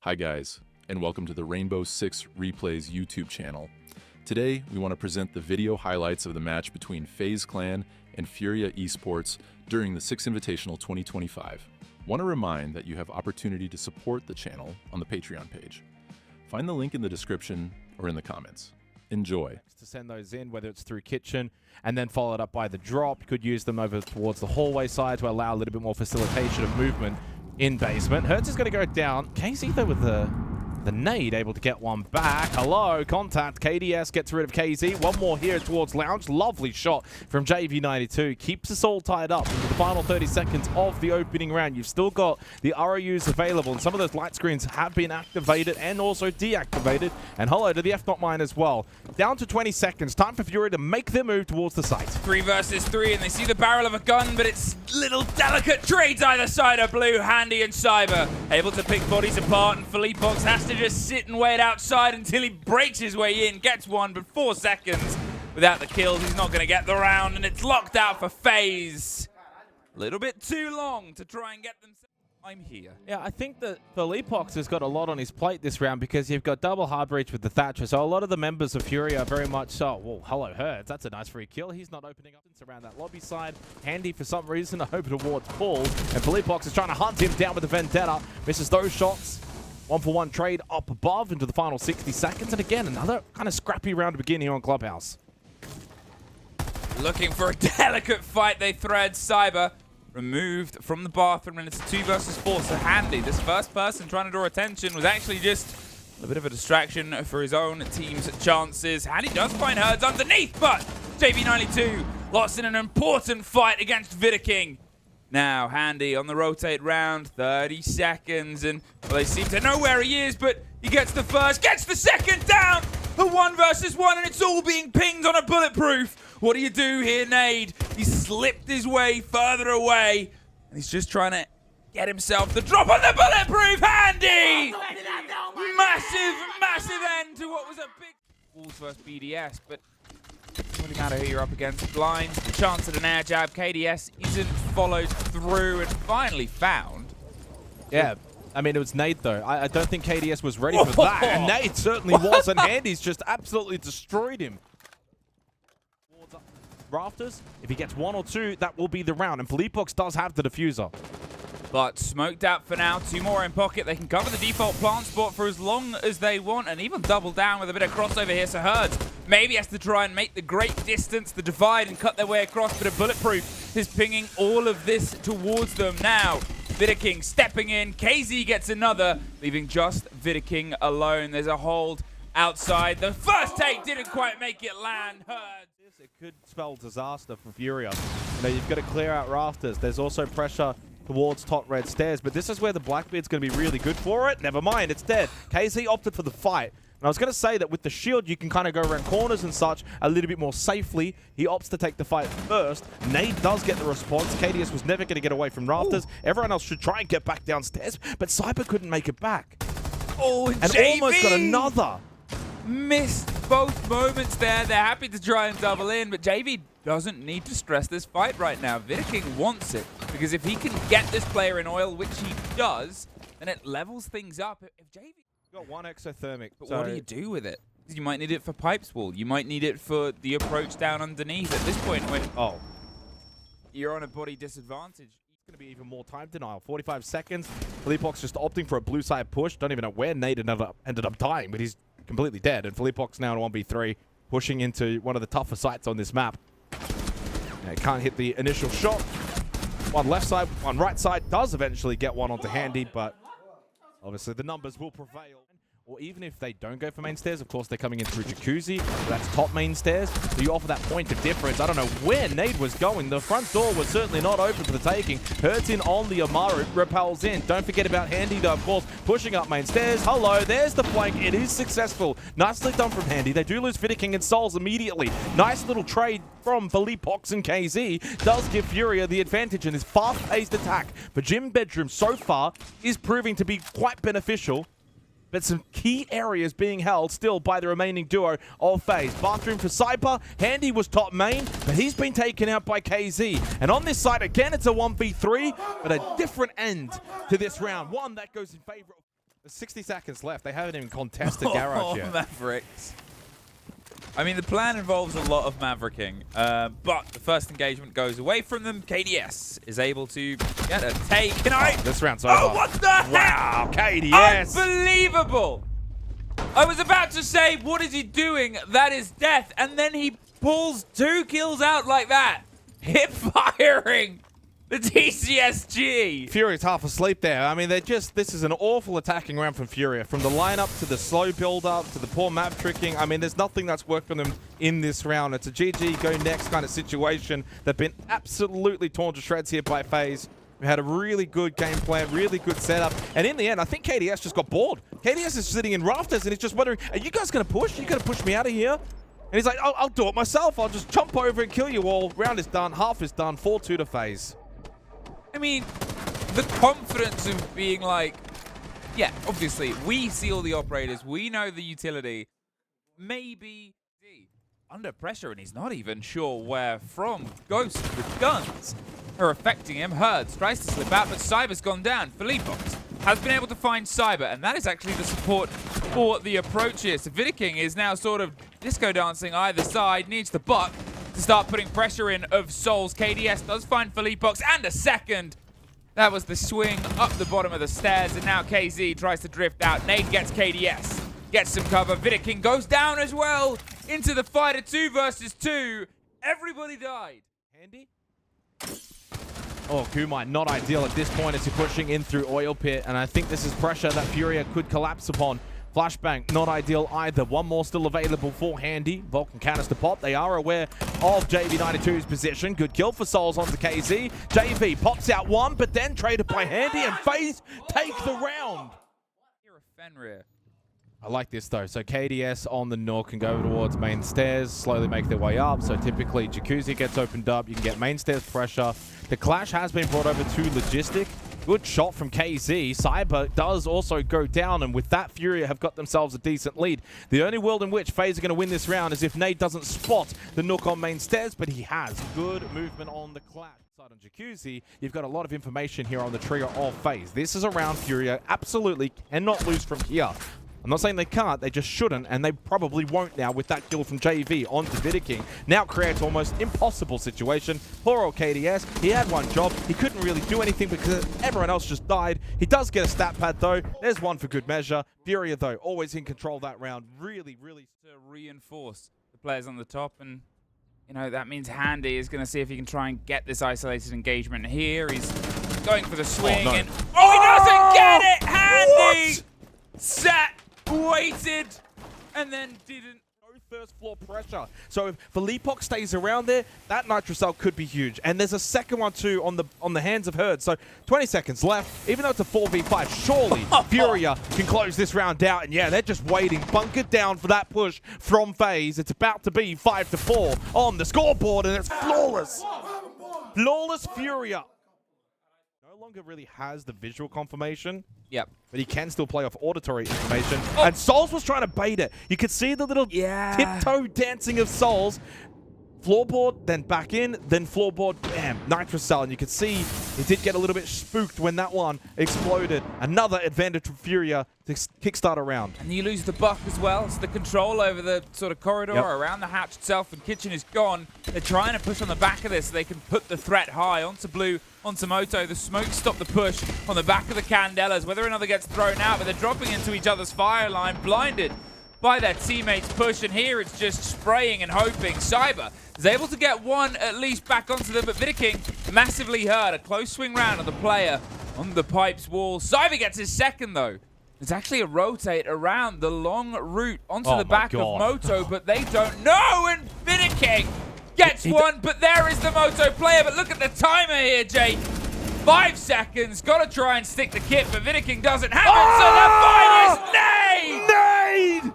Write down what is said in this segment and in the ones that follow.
Hi guys, and welcome to the Rainbow Six Replays YouTube channel. Today, we want to present the video highlights of the match between FaZe Clan and Furia Esports during the Six Invitational 2025. Want to remind that you have opportunity to support the channel on the Patreon page. Find the link in the description or in the comments. Enjoy. To send those in, whether it's through kitchen and then followed up by the drop. You could use them over towards the hallway side to allow a little bit more facilitation of movement in basement. Hertz is going to go down. KZ though with the nade, able to get one back. Hello, contact. KDS gets rid of KZ. One more here towards Lounge. Lovely shot from JV92. Keeps us all tied up into the final 30 seconds of the opening round. You've still got the ROUs available, and some of those light screens have been activated and also deactivated. And hello to the F-Not mine as well. Down to 20 seconds. Time for Furia to make their move towards the site. 3 versus 3, and they see the barrel of a gun, but it's little delicate trades either side of Blue. Handy and Cyber able to pick bodies apart, and Philippox has to just sit and wait outside until he breaks his way in, gets one, but 4 seconds without the kills. He's not going to get the round, and it's locked out for FaZe. A little bit too long to try and get them. I'm here. Yeah, I think that Philippox has got a lot on his plate this round because you've got double hard breach with the Thatcher. So a lot of the members of Furia are very much so. Well, hello, Hertz. That's a nice free kill. He's not opening up around that lobby side. Handy for some reason over towards Paul. And Philippox is trying to hunt him down with the Vendetta. Misses those shots. 1-for-1 trade up above into the final 60 seconds. And again, another kind of scrappy round to begin here on Clubhouse. Looking for a delicate fight. They thread Cyber. Removed from the bathroom, and it's 2 versus 4. So Handy, this first person trying to draw attention, was actually just a bit of a distraction for his own team's chances. Handy does find Herds underneath, but JV92 lost in an important fight against Vidaking. Now Handy on the rotate round, 30 seconds, and well, they seem to know where he is, but he gets the first, gets the second down. A 1 versus 1, and it's all being pinged on a bulletproof. What do you do here, Nade? He slipped his way further away, and he's just trying to get himself the drop on the bulletproof. Handy! Massive end to what was a big Wolves versus BDS, but it doesn't matter who you're up against. Blind, chance at an air jab. KDS isn't followed through and finally found. Yeah. I mean, it was Nade, though. I don't think KDS was ready for that. And Nade certainly was, and Handy's just absolutely destroyed him. Rafters, if he gets 1 or 2, that will be the round. And Philippox does have the diffuser. But smoked out for now. 2 more in pocket. They can cover the default plant spot for as long as they want, and even double down with a bit of crossover here. So Herds maybe has to try and make the great distance, the divide, and cut their way across. But a bulletproof is pinging all of this towards them now. Vidaking stepping in. KZ gets another, leaving just Vidaking alone. There's a hold outside. The first take didn't quite make it land. Herds. It could spell disaster for Furia. You know, you've got to clear out Rafters. There's also pressure towards top red stairs, but this is where the Blackbeard's going to be really good for it. Never mind, it's dead. KZ opted for the fight. And I was going to say that with the shield, you can kind of go around corners and such a little bit more safely. He opts to take the fight first. Nade does get the response. KDS was never going to get away from Rafters. Ooh. Everyone else should try and get back downstairs, but Cyber couldn't make it back. Oh, and JV almost got another. Missed both moments there. They're happy to try and double in, but JV doesn't need to stress this fight right now. Vidaking wants it, because if he can get this player in oil, which he does, then it levels things up. If JV... Got 1 exothermic. But what do you do with it? You might need it for pipes wall. You might need it for the approach down underneath at this point when you're on a body disadvantage. It's going to be even more time denial. 45 seconds. Philippox just opting for a blue side push. Don't even know where Nade ended up dying, but he's completely dead. And Philippox now in 1v3, pushing into one of the tougher sites on this map. Yeah, can't hit the initial shot. 1 left side, 1 right side. Does eventually get 1 onto Handy, but obviously the numbers will prevail. Or even if they don't go for main stairs, of course they're coming in through Jacuzzi. So that's top main stairs. So you offer that point of difference. I don't know where Nade was going. The front door was certainly not open for the taking. Hertz in on the Amaru, repels in. Don't forget about Handy though, of course, pushing up main stairs. Hello, there's the flank. It is successful. Nicely done from Handy. They do lose Vidaking and Souls immediately. Nice little trade from Philippox and KZ. Does give Furia the advantage in this fast-paced attack. But Gym Bedroom so far is proving to be quite beneficial. But some key areas being held still by the remaining duo of FaZe. Bathroom for Cyber. Handy was top main, but he's been taken out by KZ. And on this side, again, it's a 1v3, but a different end to this round. One that goes in favor of There's 60 seconds left. They haven't even contested Garage yet. Mavericks. I mean, the plan involves a lot of mavericking, but the first engagement goes away from them. KDS is able to get a take. This round's over. Oh, what the heck? Wow, KDS. Unbelievable. I was about to say, what is he doing? That is death. And then he pulls 2 kills out like that. Hip firing the TCSG. Furia's half asleep there. I mean, this is an awful attacking round from Furia. From the lineup to the slow build-up to the poor map tricking. I mean, there's nothing that's worked for them in this round. It's a GG, go next kind of situation. They've been absolutely torn to shreds here by FaZe. We had a really good game plan, really good setup. And in the end, I think KDS just got bored. KDS is sitting in rafters and he's just wondering, are you guys going to push? Are you going to push me out of here? And he's like, I'll do it myself. I'll just jump over and kill you all. Round is done. Half is done. 4-2 to FaZe. I mean, the confidence of being like, yeah, obviously, we see all the operators. We know the utility. Maybe under pressure, and he's not even sure where from. Ghosts with guns are affecting him. Herds tries to slip out, but Cyber's gone down. Philippox has been able to find Cyber, and that is actually the support for the approach here. So Vidiking is now sort of disco dancing either side, needs the buck to start putting pressure in of Souls. KDS does find Philippox, and a second. That was the swing up the bottom of the stairs, and now KZ tries to drift out. Nade gets KDS, gets some cover. Vidiking goes down as well into the fight of 2 versus 2. Everybody died. Handy? Oh, Kumai, not ideal at this point as you're pushing in through Oil Pit, and I think this is pressure that Furia could collapse upon. Flashbang, not ideal either. One more still available for Handy. Vulcan canister pop. They are aware of JV92's position. Good kill for Souls onto KZ. JV pops out one, but then traded by Handy, and FaZe take the round. You're a Fenrir. I like this though. So KDS on the Nook can go towards main stairs, slowly make their way up. So typically Jacuzzi gets opened up. You can get main stairs pressure. The clash has been brought over to Logistic. Good shot from KZ. Cyber does also go down, and with that, Furia have got themselves a decent lead. The only world in which FaZe are going to win this round is if Nate doesn't spot the Nook on main stairs, but he has good movement on the clash. Side on Jacuzzi, you've got a lot of information here on the trio of FaZe. This is a round Furia absolutely cannot lose from here. I'm not saying they can't, they just shouldn't, and they probably won't now with that kill from JV onto Vidiking. Now creates almost impossible situation. Poor old KDS, he had one job, he couldn't really do anything because everyone else just died. He does get a stat pad though, there's one for good measure. Furia though, always in control that round, really to reinforce the players on the top, and you know, that means Handy is going to see if he can try and get this isolated engagement here. He's going for the swing, and he doesn't get it! Handy! What? Sat, waited, and then didn't. No first floor pressure. So if Philippox stays around there, that Nitro Cell could be huge. And there's a second one too on the hands of Herd. So 20 seconds left. Even though it's a 4v5, surely Furia can close this round out. And yeah, they're just waiting, bunkered down for that push from FaZe. It's about to be 5-4 on the scoreboard, and it's flawless. Flawless Furia. No longer really has the visual confirmation. Yep. But he can still play off auditory information. Oh. And Souls was trying to bait it. You could see the little tiptoe dancing of Souls. Floorboard, then back in, then floorboard, bam, Nitro Cell. And you could see he did get a little bit spooked when that one exploded. Another advantage from Furia to kickstart a round. And you lose the buck as well. So the control over the sort of corridor around the hatch itself and kitchen is gone. They're trying to push on the back of this so they can put the threat high onto Blue, onto Moto. The smoke stopped the push on the back of the Candelas. Whether another gets thrown out, but they're dropping into each other's fire line, blinded by their teammates' push, and here it's just spraying and hoping. Cyber is able to get one at least back onto them, but Vidiking massively hurt. A close swing round on the player on the pipes wall. Cyber gets his second though. It's actually a rotate around the long route onto the back of Moto, but they don't know, and Vidiking gets one, but there is the Moto player. But look at the timer here, Jake. 5 seconds. Got to try and stick the kit, but Vidiking doesn't have it, so the fight is Nade!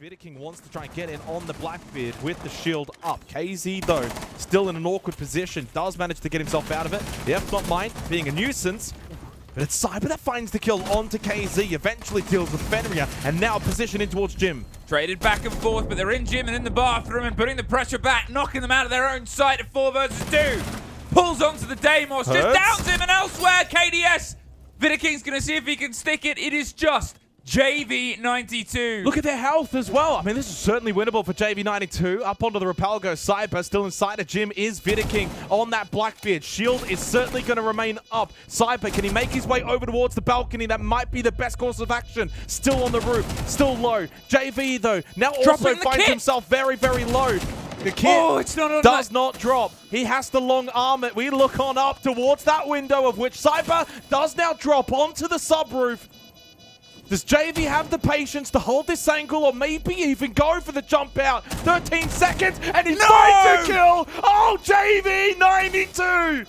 Vidiking wants to try and get in on the Blackbeard with the shield up. KZ, though, still in an awkward position, does manage to get himself out of it. The F not mine being a nuisance, but it's Cyber that finds the kill onto KZ, eventually deals with Fenrir, and now position in towards Jim. Traded back and forth, but they're in Jim and in the bathroom and putting the pressure back, knocking them out of their own sight at 4 versus 2. Pulls onto the Deimos, just downs him, and elsewhere, KDS Vidaking's going to see if he can stick it. It is just JV92. Look at their health as well. I mean, this is certainly winnable for JV92. Up onto the rappel goes Cyber. Still inside a gym is Vidaking on that Blackbeard. Shield is certainly going to remain up. Cyber, can he make his way over towards the balcony? That might be the best course of action. Still on the roof. Still low. JV, though, now also finds himself very, very low. The kid does not drop. He has to long arm it. We look on up towards that window, of which Cyber does now drop onto the subroof. Does JV have the patience to hold this angle or maybe even go for the jump out? 13 seconds and he's going to kill! Oh, JV 92!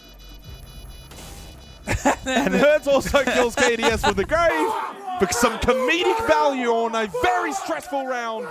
And Hertz also kills KDS with the grave for some comedic value on a very stressful round.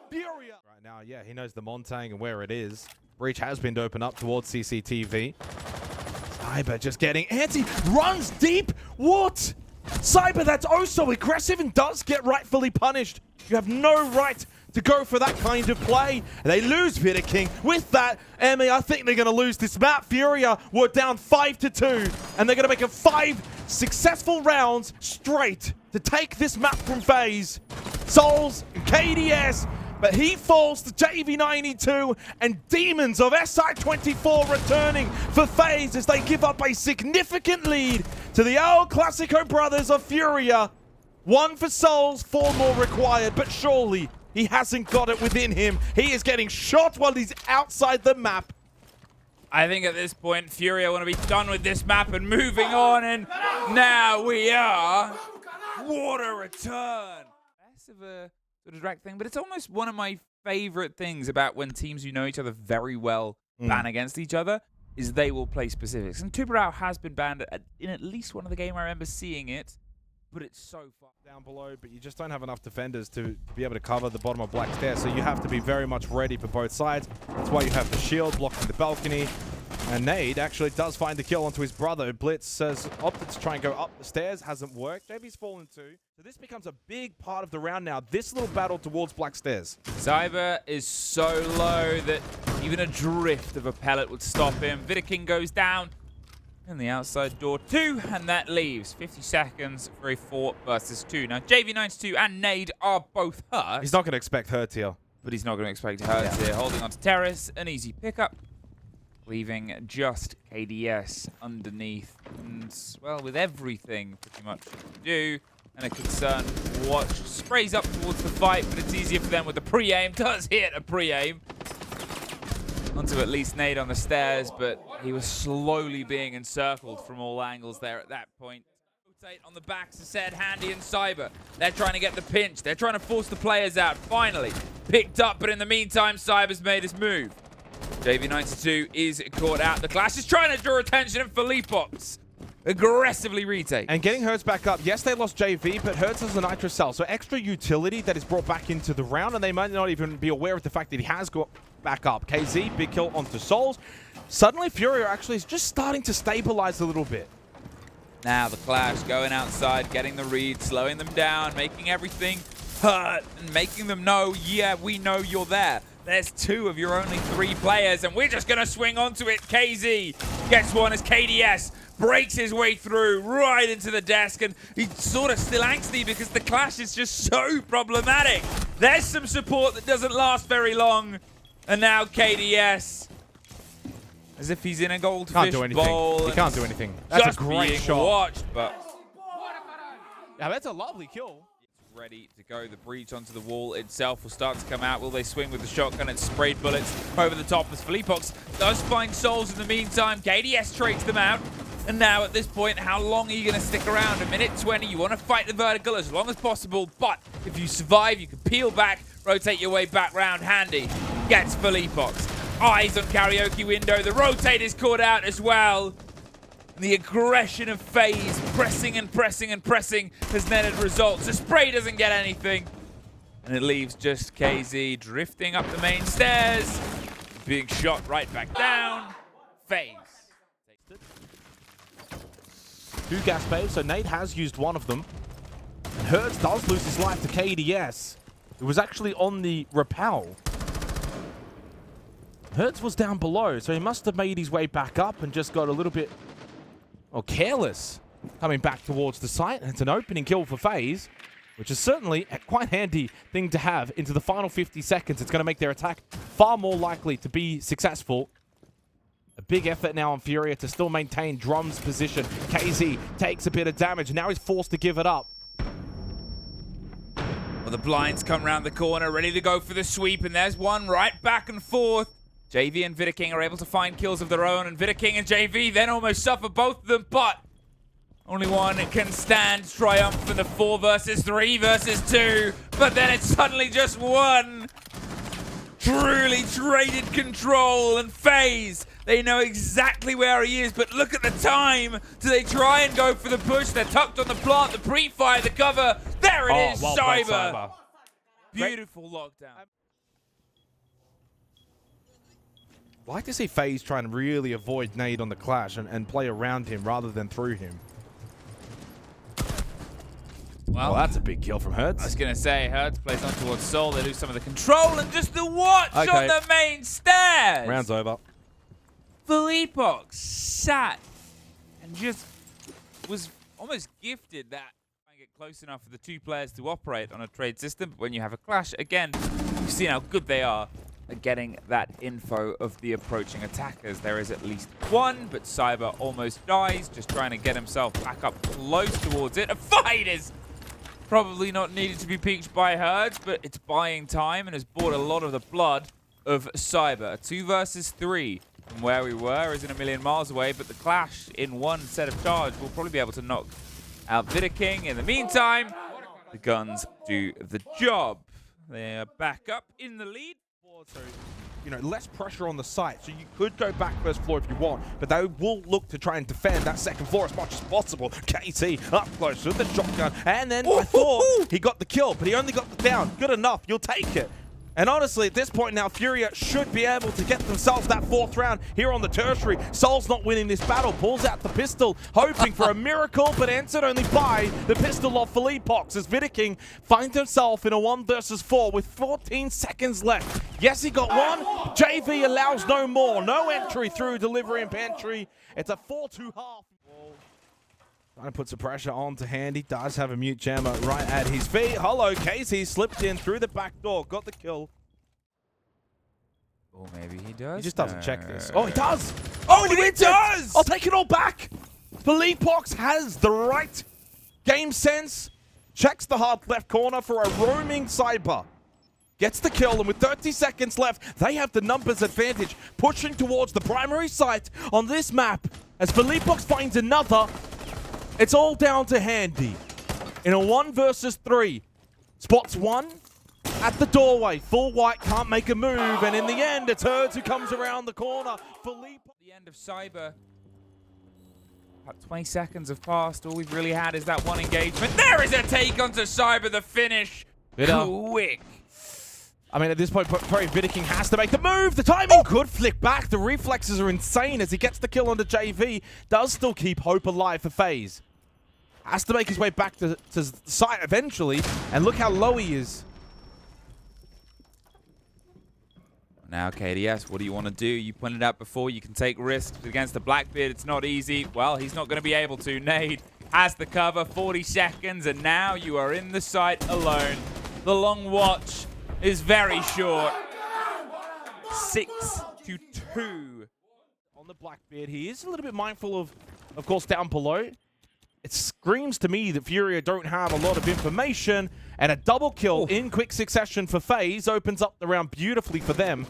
Furia. Right now, yeah, he knows the Montang and where it is. Breach has been opened up towards CCTV. Cyber just getting antsy. Runs deep. What? Cyber, that's oh so aggressive and does get rightfully punished. You have no right to go for that kind of play. They lose Vidaking. With that, Emmy, I think they're going to lose this map. Furia were down 5-2, and they're going to make it 5 successful rounds straight to take this map from FaZe. Souls and KDS, but he falls to JV92, and Demons of SI24 returning for FaZe as they give up a significant lead to the El Clasico brothers of Furia. 1 for Souls, 4 more required, but surely he hasn't got it within him. He is getting shot while he's outside the map. I think at this point, Furia want to be done with this map and moving on, and now we are. What a return. Less of a sort of drag thing, but it's almost one of my favorite things about when teams who know each other very well ban against each other, is they will play specifics. And Virtus.pro has been banned in at least one of the games I remember seeing it, but it's so far down below, but you just don't have enough defenders to be able to cover the bottom of Black Stairs, so you have to be very much ready for both sides. That's why you have the shield blocking the balcony. And Nade actually does find the kill onto his brother. Blitz has opted to try and go up the stairs. Hasn't worked. JV's fallen too. So this becomes a big part of the round now. This little battle towards Black Stairs. Cyber is so low that even a drift of a pellet would stop him. Vidaking goes down in the outside door 2, and that leaves 50 seconds for a 4 versus 2. Now, JV92 and Nade are both hurt. He's not going to expect Hurt here. But he's not going to expect Hurt here. Holding on to Terrace, an easy pickup. Leaving just KDS underneath. And, well, with everything pretty much to do, and a concern watch. Sprays up towards the fight, but it's easier for them with the pre-aim. Does hit a pre-aim. Onto at least Nade on the stairs, but he was slowly being encircled from all angles there at that point. Rotate on the backs of said Handy and Cyber. They're trying to get the pinch. They're trying to force the players out. Finally picked up, but in the meantime, Cyber's made his move. JV92 is caught out. The Clash is trying to draw attention, and Felipox aggressively retake. And getting Hertz back up. Yes, they lost JV, but Hertz has a Nitro Cell. So extra utility that is brought back into the round, and they might not even be aware of the fact that he has got back up. KZ, big kill onto Souls. Suddenly, Furia actually is just starting to stabilize a little bit. Now the Clash going outside, getting the read, slowing them down, making everything hurt, and making them know, yeah, we know you're there. There's 2 of your only 3 players, and we're just going to swing onto it. KZ gets one as KDS breaks his way through right into the desk, and he's sort of still angsty because the Clash is just so problematic. There's some support that doesn't last very long, and now KDS, as if he's in a goldfish bowl. He can't do anything. That's a great shot. Watched, but yeah, that's a lovely kill. Ready to go. The breach onto the wall itself will start to come out. Will they swing with the shotgun? It's sprayed bullets over the top as Felipox does find Souls in the meantime. KDS trades them out. And now at this point, how long are you going to stick around? 1:20. You want to fight the vertical as long as possible, but if you survive, you can peel back, rotate your way back round. Handy gets Felipox. Eyes on karaoke window. The rotate is caught out as well. And the aggression of FaZe, pressing and pressing and pressing, has netted results. The spray doesn't get anything. And it leaves just KZ drifting up the main stairs, being shot right back down. FaZe. 2 gas bays, so Nate has used one of them. And Hertz does lose his life to KDS. It was actually on the rappel. Hertz was down below, so he must have made his way back up and just got a little bit careless coming back towards the site. And it's an opening kill for FaZe, which is certainly a quite handy thing to have into the final 50 seconds. It's going to make their attack far more likely to be successful. A big effort now on Furia to still maintain Drum's position. KZ takes a bit of damage. Now he's forced to give it up. Well, the blinds come around the corner, ready to go for the sweep, and there's one right back and forth. JV and Vidaking are able to find kills of their own, and Vidaking and JV then almost suffer both of them, but only one can stand triumph in the 4 versus 3 versus 2, but then it's suddenly just one. Truly traded control, and FaZe, they know exactly where he is, but look at the time. Do they try and go for the push? They're tucked on the plant, the pre-fire, the cover. There it is, well played, Cyber. Beautiful lockdown. I like to see FaZe try and really avoid nade on the clash and play around him rather than through him. Well, that's a big kill from Hertz. I was going to say, Hertz plays on towards Soul. They lose some of the control, and just the watch on the main stairs. Round's over. Philippox sat and just was almost gifted that trying to get close enough for the 2 players to operate on a trade system. But when you have a clash, again, you've seen how good they are at getting that info of the approaching attackers. There is at least one, but Cyber almost dies, just trying to get himself back up close towards it. A fight is probably not needed to be peaked by Hertz, but it's buying time and has bought a lot of the blood of Cyber. A 2 versus 3 from where we were isn't a million miles away, but the clash in one set of charge will probably be able to knock out Vidaking. In the meantime, the guns do the job. They are back up in the lead. So, you know, less pressure on the site, so you could go back first floor if you want, but they will look to try and defend that second floor as much as possible. KT up close with the shotgun, and then I thought he got the kill, but he only got the down. Good enough, you'll take it. And honestly, at this point now, Furia should be able to get themselves that 4th round here on the tertiary. Soul's not winning this battle, pulls out the pistol, hoping for a miracle, but answered only by the pistol of Philippox as Vidaking finds himself in a 1 versus 4 with 14 seconds left. Yes, he got one. JV allows no more. No entry through delivery and pantry. It's a 4-2 half. Trying to put some pressure on to Handy. Does have a mute jammer right at his feet. Hello, Casey slipped in through the back door. Got the kill. Oh, maybe he does. He just doesn't check this. Oh, he does. Oh, and he wins it. I'll take it all back. Philippox has the right game sense. Checks the hard left corner for a roaming Cyber. Gets the kill, and with 30 seconds left, they have the numbers advantage, pushing towards the primary site on this map. As Philippox finds another, it's all down to Handy. In a 1 versus 3. Spots one at the doorway. Full white, can't make a move, and in the end, it's Hertz who comes around the corner. The end of Cyber. About 20 seconds have passed. All we've really had is that one engagement. There is a take onto Cyber, the finish. Quick. I mean, at this point, probably Vidaking has to make the move. The timing could flick back. The reflexes are insane as he gets the kill onto JV. Does still keep hope alive for FaZe. Has to make his way back to the site eventually. And look how low he is. Now, KDS, what do you want to do? You pointed out before, you can take risks against the Blackbeard. It's not easy. Well, he's not going to be able to. Nade has the cover, 40 seconds, and now you are in the site alone. The long watch is very short. 6-2. On the Blackbeard, he is a little bit mindful of course, down below. It screams to me that Furia don't have a lot of information, and a double kill in quick succession for FaZe opens up the round beautifully for them.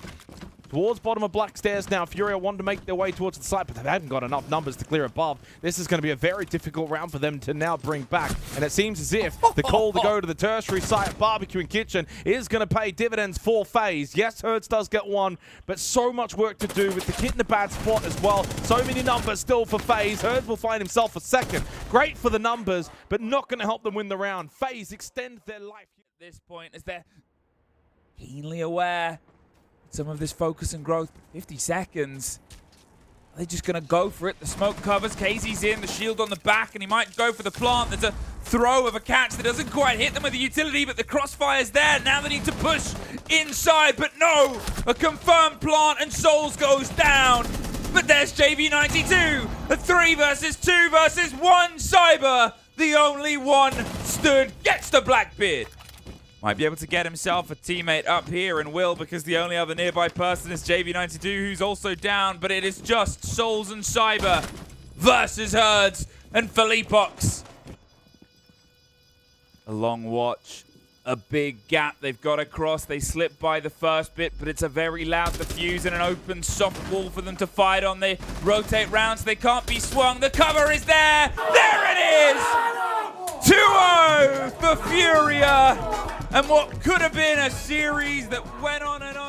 Towards bottom of Black Stairs now, Furia want to make their way towards the site, but they haven't got enough numbers to clear above. This is going to be a very difficult round for them to now bring back, and it seems as if the call to go to the tertiary site, Barbecue and Kitchen, is going to pay dividends for FaZe. Yes, Hertz does get one, but so much work to do with the kit in a bad spot as well. So many numbers still for FaZe. Hertz will find himself a second. Great for the numbers, but not going to help them win the round. FaZe extend their life. At this point, as they're keenly aware some of this focus and growth. 50 seconds. Are they just going to go for it? The smoke covers. KZ's in, the shield on the back, and he might go for the plant. There's a throw of a catch that doesn't quite hit them with the utility, but the crossfire's there. Now they need to push inside, but no! A confirmed plant, and Souls goes down. But there's JV92. A 3 versus 2 versus 1 Cyber. The only one stood, gets the Blackbeard. Might be able to get himself a teammate up here and will, because the only other nearby person is JV92, who's also down. But it is just Souls and Cyber versus Herds and Philippox. A long watch. A big gap they've got across. They slip by the first bit, but it's a very loud defuse and an open soft wall for them to fight on. They rotate round so they can't be swung. The cover is there. There it is! 2-0 for Furia. And what could have been a series that went on and on.